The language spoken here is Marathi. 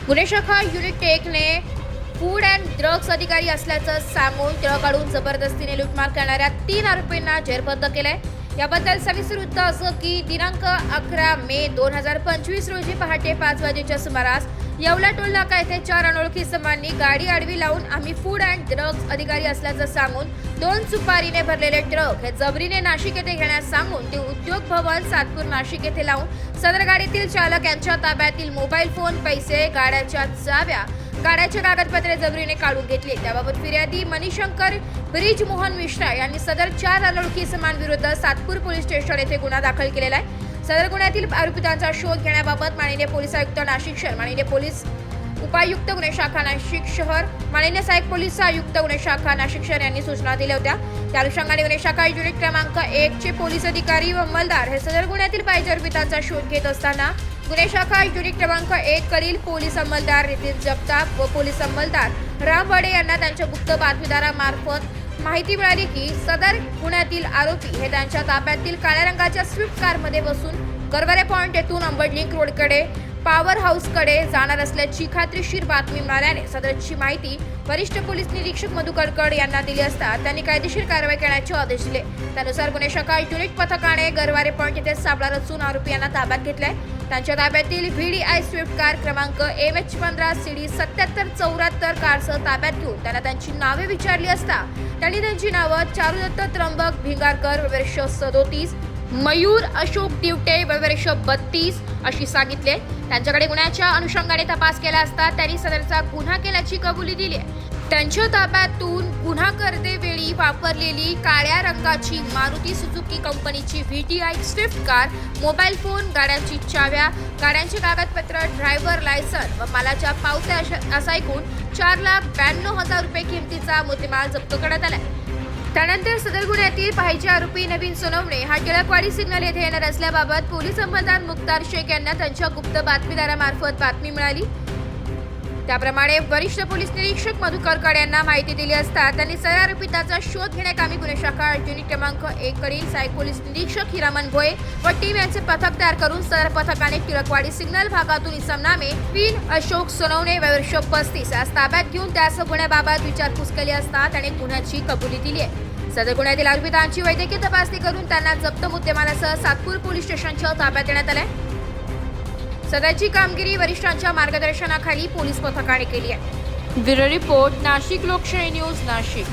गुन्हे शाखा युनिट 1 ने फूड अँड ड्रग्ज अधिकारी असल्याचं सांगून ट्रककडून जबरदस्तीने लूटमार करणाऱ्या 3 आरोपींना जेरबंद केलंय। याबद्दल सविस्तर वृत्त असं की दिनांक 11 मे 2025 रोजी पहाटे 5 वाजेच्या सुमारास येवला टोल नाका येथे 4 अनोळखी इसमांनी गाडी आडवी लावून आम्ही फूड अँड ड्रग्ज अधिकारी असल्याचं सांगून 2 सुपारीने भरलेले ट्रक हे जबरीने नाशिक येथे घेण्यास सांगून ते उद्योग भवन सातपूर नाशिक येथे लावून सदर गाडीतील चालक यांच्या ताब्यातील मोबाईल फोन, पैसे, गाड्याच्या चाव्या, गाड्याचे कागदपत्रे जबरीने काढून घेतले। त्याबाबत फिर्यादी मणिशंकर ब्रिज मोहन मिश्रा यांनी सदर 4 अनोळखी इसमांविरुद्ध सातपूर पोलीस स्टेशन येथे गुन्हा दाखल केलेला आहे। सदर गुन्ह्यातील आरोपितांचा शोध घेण्याबाबत माननीय पोलीस आयुक्त नाशिक शहर, माननीय पोलीस उपायुक्त गुन्हे शाखा नाशिक शहर, माननीय सहाय्यक पोलीस आयुक्त गुन्हे शाखा नाशिक शहर यांनी सूचना दिल्या होत्या। त्या अनुषंगाने गुन्हे शाखा युनिट क्रमांक 1 चे पोलीस अधिकारी व अंमलदार हे सदर गुन्ह्यातील पाहिजे आरोपितांचा शोध घेत असताना गुन्हे शाखा युनिट क्रमांक 1 कडील पोलीस अंमलदार नितीन जगताप व पोलीस अंमलदार राम वडे यांना त्यांच्या गुप्त बातमीदारामार्फत माहिती मिळाली की सदर गुन्ह्यातील आरोपी हे त्यांच्या ताब्यातील काळ्या रंगाच्या स्विफ्ट कारमध्ये बसून गरवारे पॉइंट येथून अंबड लिंक रोडकडे पॉवर हाऊसकडे जाणार असल्याची खात्रीशीर बातमी मिळाल्याने सदरची माहिती वरिष्ठ पोलीस निरीक्षक मधुकर कड यांना दिली असता त्यांनी कायदेशीर कारवाई करण्याचे आदेश दिले। त्यानुसार गुन्हे शाखा युनिट पथकाने गरवारे पॉइंट येथे सापळा रचून आरोपी यांना ताब्यात घेतलाय। त्यांच्या ताब्यातील VDI स्विफ्ट कार क्रमांक MH15 CD 7774 कारसह ताब्यात घेऊन त्यांना त्यांची नावे विचारली असता त्यांनी त्यांची नावं चारुदत्त त्र्यंबक भिंगारकर वर्ष 37, मयूर अशोक दिवटे वर्ष 32 अशी सांगितले। त्यांच्याकडे गुन्ह्याच्या अनुषंगाने तपास केला असता त्यांनी सदरचा गुन्हा केल्याची कबुली दिली आहे। त्यांच्या ताब्यातून गुन्हा करतेवेळी वापरलेली काळ्या रंगाची मारुती सुझुकी कंपनीची VDI Swift car, mobile phone, गाड्यांची चाव्या, गाड्यांचे कागदपत्र, ड्रायव्हर लायसन व मालाच्या पावत्या असा एकूण 4,92,000 रुपये किमतीचा मुद्देमाल जप्त करण्यात आला। त्यानंतर सदर गुन्ह्यातील पाहिजे आरोपी नवीन सोनवणे हा टिळकवाडी सिग्नल येथे येणार असल्याबाबत पोलीस अंमलदार मुक्तार शेख यांना त्यांच्या गुप्त बातमीदारामार्फत बातमी मिळाली। त्याप्रमाणे वरिष्ठ पोलीस निरीक्षक मधुकर कड यांना माहिती दिली असता त्यांनी सदर आरोपिताचा शोध घेण्याकामी गुन्हे शाखा युनिट क्रमांक 1 कडील सहाय्यक पोलीस निरीक्षक हिरामन भोये व टीम यांचे पथक तयार करून सदर पथकाने टिळकवाडी सिग्नल भागातून इसमनामे पीन अशोक सोनवणे वर्ष 35 यास ताब्यात घेऊन त्यास गुन्ह्याबाबत विचारपूस केली असता त्याने गुन्ह्याची कबुली दिली आहे। सदर गुन्ह्यातील आरोपितांची वैद्यकीय तपासणी करून त्यांना जप्त मुद्देमालासह सातपूर पोलीस स्टेशनच्या ताब्यात देण्यात आले। सदरची कामगिरी वरिष्ठांच्या मार्गदर्शनाखाली पोलीस पथकाने केली आहे। ब्युरो रिपोर्ट, नाशिक लोकशाही न्यूज, नाशिक।